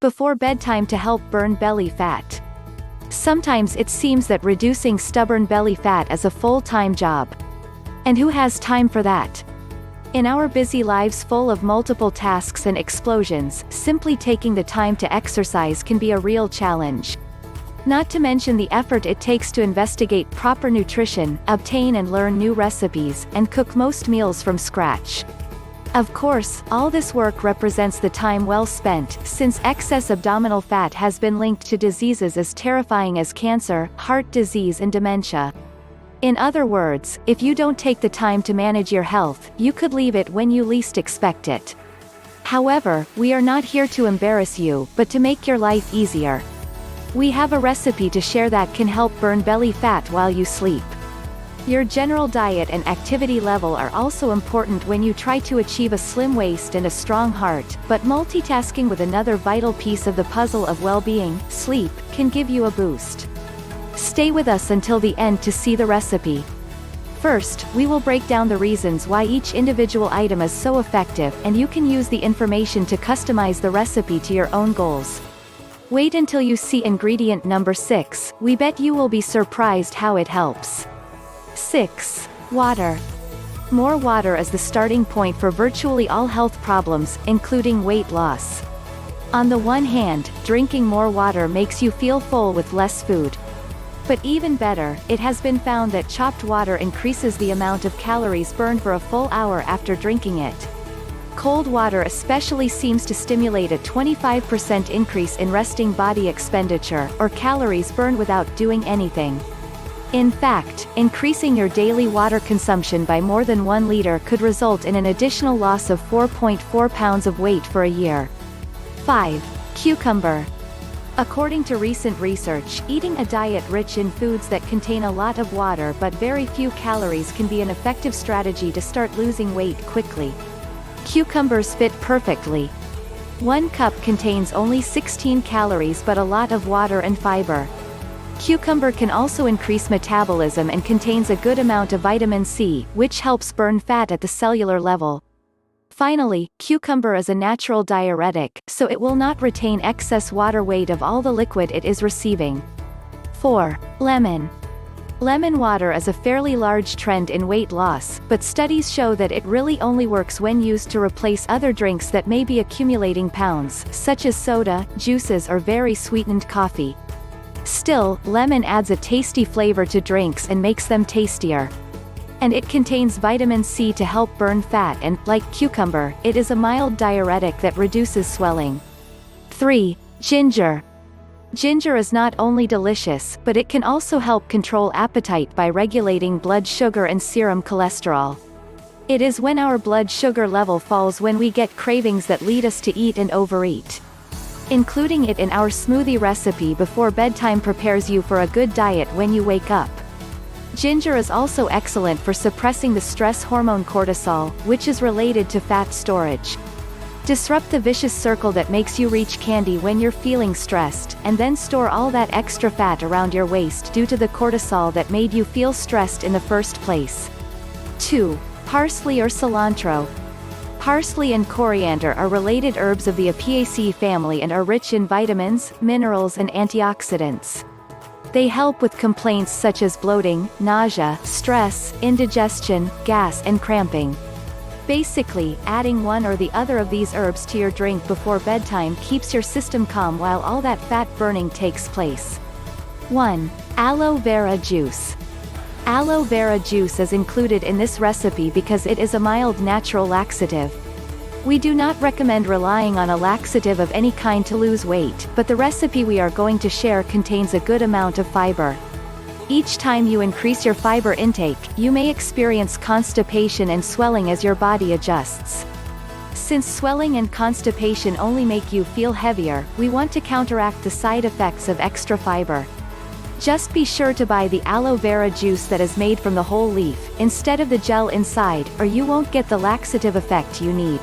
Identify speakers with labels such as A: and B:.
A: before bedtime to help burn belly fat. Sometimes it seems that reducing stubborn belly fat is a full-time job. And who has time for that? In our busy lives full of multiple tasks and explosions, simply taking the time to exercise can be a real challenge. Not to mention the effort it takes to investigate proper nutrition, obtain and learn new recipes, and cook most meals from scratch. Of course, all this work represents the time well spent, since excess abdominal fat has been linked to diseases as terrifying as cancer, heart disease and dementia. In other words, if you don't take the time to manage your health, you could leave it when you least expect it. However, we are not here to embarrass you, but to make your life easier. We have a recipe to share that can help burn belly fat while you sleep. Your general diet and activity level are also important when you try to achieve a slim waist and a strong heart, but multitasking with another vital piece of the puzzle of well-being, sleep, can give you a boost. Stay with us until the end to see the recipe. First, we will break down the reasons why each individual item is so effective, and you can use the information to customize the recipe to your own goals. Wait until you see ingredient number 6, we bet you will be surprised how it helps. 6. Water. More water is the starting point for virtually all health problems, including weight loss. On the one hand, drinking more water makes you feel full with less food. But even better, it has been found that chopped water increases the amount of calories burned for a full hour after drinking it. Cold water especially seems to stimulate a 25% increase in resting body expenditure, or calories burned without doing anything. In fact, increasing your daily water consumption by more than 1 liter could result in an additional loss of 4.4 pounds of weight for a year. 5. Cucumber. According to recent research, eating a diet rich in foods that contain a lot of water but very few calories can be an effective strategy to start losing weight quickly. Cucumbers fit perfectly. 1 cup contains only 16 calories but a lot of water and fiber. Cucumber can also increase metabolism and contains a good amount of vitamin C, which helps burn fat at the cellular level. Finally, cucumber is a natural diuretic, so it will not retain excess water weight of all the liquid it is receiving. 4. Lemon. Lemon water is a fairly large trend in weight loss, but studies show that it really only works when used to replace other drinks that may be accumulating pounds, such as soda, juices or very sweetened coffee. Still, lemon adds a tasty flavor to drinks and makes them tastier. And it contains vitamin C to help burn fat and, like cucumber, it is a mild diuretic that reduces swelling. 3. Ginger. Ginger is not only delicious, but it can also help control appetite by regulating blood sugar and serum cholesterol. It is when our blood sugar level falls when we get cravings that lead us to eat and overeat. Including it in our smoothie recipe before bedtime prepares you for a good diet when you wake up. Ginger is also excellent for suppressing the stress hormone cortisol, which is related to fat storage. Disrupt the vicious circle that makes you reach candy when you're feeling stressed, and then store all that extra fat around your waist due to the cortisol that made you feel stressed in the first place. 2. Parsley or cilantro. Parsley and coriander are related herbs of the Apiaceae family and are rich in vitamins, minerals and antioxidants. They help with complaints such as bloating, nausea, stress, indigestion, gas and cramping. Basically, adding one or the other of these herbs to your drink before bedtime keeps your system calm while all that fat burning takes place. 1. Aloe vera juice. Aloe vera juice is included in this recipe because it is a mild natural laxative. We do not recommend relying on a laxative of any kind to lose weight, but the recipe we are going to share contains a good amount of fiber. Each time you increase your fiber intake, you may experience constipation and swelling as your body adjusts. Since swelling and constipation only make you feel heavier, we want to counteract the side effects of extra fiber. Just be sure to buy the aloe vera juice that is made from the whole leaf, instead of the gel inside, or you won't get the laxative effect you need.